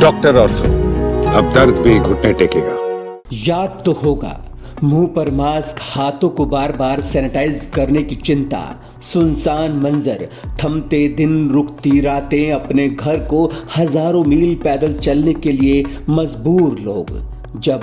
Doctor ortho, अब दर्द भी घुटने टेकेगा। याद तो होगा, मुंह पर मास्क, हाथों को बार बार सैनिटाइज करने की चिंता, सुनसान मंजर, थमते दिन, रुकती रातें, अपने घर को हजारों मील पैदल चलने के लिए मजबूर लोग। जब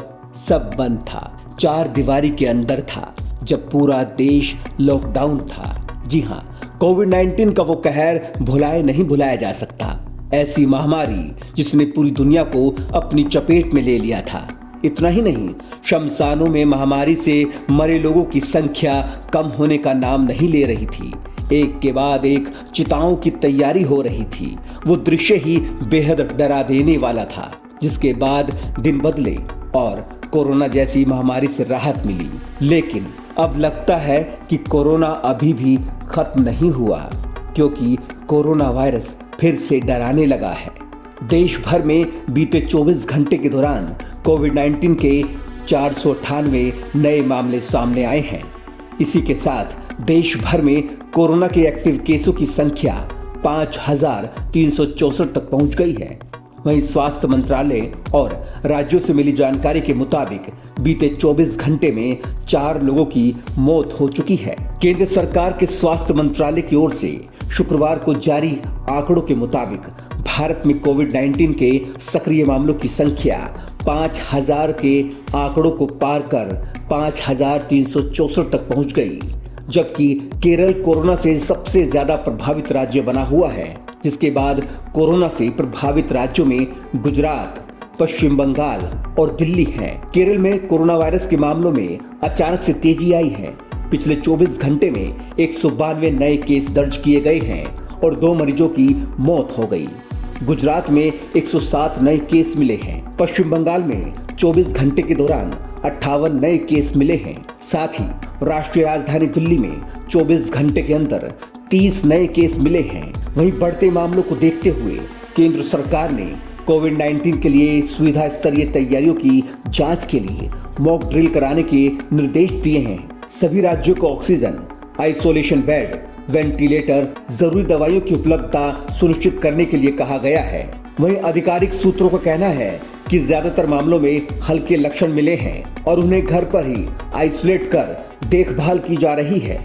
सब बंद था, चार दीवारी के अंदर था, जब पूरा देश लॉकडाउन था। जी हाँ, कोविड-19 का वो कहर भुलाए नहीं भुलाया जा सकता। ऐसी महामारी जिसने पूरी दुनिया को अपनी चपेट में ले लिया था। इतना ही नहीं, शमशानों में महामारी से मरे लोगों की संख्या कम होने का नाम नहीं ले रही थी। एक के बाद एक चिताओं की तैयारी हो रही थी। वो दृश्य ही बेहद डरा देने वाला था, जिसके बाद दिन बदले और कोरोना जैसी महामारी से राहत मिली। लेकिन अब लगता है कि कोरोना अभी भी खत्म नहीं हुआ, क्योंकि कोरोना वायरस फिर से डराने लगा है। देश भर में बीते 24 घंटे के दौरान कोविड-19 के 498 नए मामले सामने आए हैं। इसी के साथ देश भर में कोरोना के एक्टिव केसों की संख्या 5,364 तक पहुंच गई है। वहीं स्वास्थ्य मंत्रालय और राज्यों से मिली जानकारी के मुताबिक बीते 24 घंटे में 4 लोगों की मौत हो चुकी है। केंद्र सरकार के स्वास्थ्य मंत्रालय की ओर से शुक्रवार को जारी आंकड़ों के मुताबिक भारत में कोविड-19 के सक्रिय मामलों की संख्या 5,000 के आंकड़ों को पार कर 5,364 तक पहुंच गई, जबकि केरल कोरोना से सबसे ज्यादा प्रभावित राज्य बना हुआ है। जिसके बाद कोरोना से प्रभावित राज्यों में गुजरात, पश्चिम बंगाल और दिल्ली हैं। केरल में कोरोना वायरस के मामलों में अचानक से तेजी आई है। पिछले 24 घंटे में 192 नए केस दर्ज किए गए हैं और 2 मरीजों की मौत हो गई। गुजरात में 107 नए केस मिले हैं। पश्चिम बंगाल में 24 घंटे के दौरान 58 नए केस मिले हैं। साथ ही राष्ट्रीय राजधानी दिल्ली में 24 घंटे के अंदर 30 नए केस मिले हैं। वहीं बढ़ते मामलों को देखते हुए केंद्र सरकार ने कोविड-19 के लिए सुविधा स्तरीय तैयारियों की जांच के लिए मॉक ड्रिल कराने के निर्देश दिए हैं। सभी राज्यों को ऑक्सीजन, आइसोलेशन बेड, वेंटिलेटर, जरूरी दवाइयों की उपलब्धता सुनिश्चित करने के लिए कहा गया है। वहीं आधिकारिक सूत्रों का कहना है कि ज्यादातर मामलों में हल्के लक्षण मिले हैं और उन्हें घर पर ही आइसोलेट कर देखभाल की जा रही है।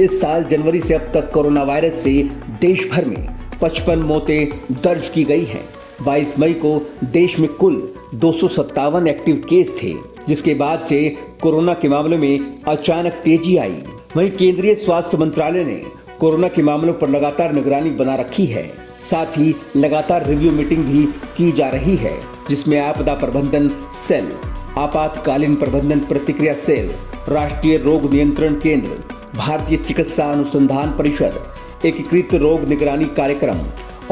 इस साल जनवरी से अब तक कोरोना वायरस से देश भर में 55 मौतें दर्ज की गई हैं। 22 मई को देश में कुल 257 एक्टिव केस थे, जिसके बाद से कोरोना के मामलों में अचानक तेजी आई। वहीं केंद्रीय स्वास्थ्य मंत्रालय ने कोरोना के मामलों पर लगातार निगरानी बना रखी है। साथ ही लगातार रिव्यू मीटिंग भी की जा रही है, जिसमें आपदा प्रबंधन सेल, आपातकालीन प्रबंधन प्रतिक्रिया सेल, राष्ट्रीय रोग नियंत्रण केंद्र, भारतीय चिकित्सा अनुसंधान परिषद, एकीकृत रोग निगरानी कार्यक्रम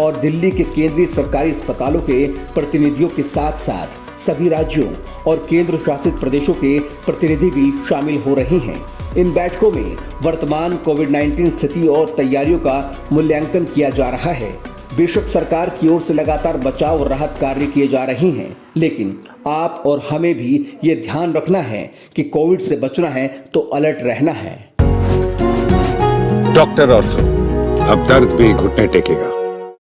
और दिल्ली के केंद्रीय सरकारी अस्पतालों के प्रतिनिधियों के साथ साथ सभी राज्यों और केंद्र शासित प्रदेशों के प्रतिनिधि भी शामिल हो रहे हैं। इन बैठकों में वर्तमान कोविड-19 स्थिति और तैयारियों का मूल्यांकन किया जा रहा है। बेशक सरकार की ओर से लगातार बचाव और राहत कार्य किए जा रहे हैं, लेकिन आप और हमें भी ये ध्यान रखना है कि कोविड से बचना है तो अलर्ट रहना है। डॉक्टर ऑर्थो, अब दर्द भी घुटने टेकेगा।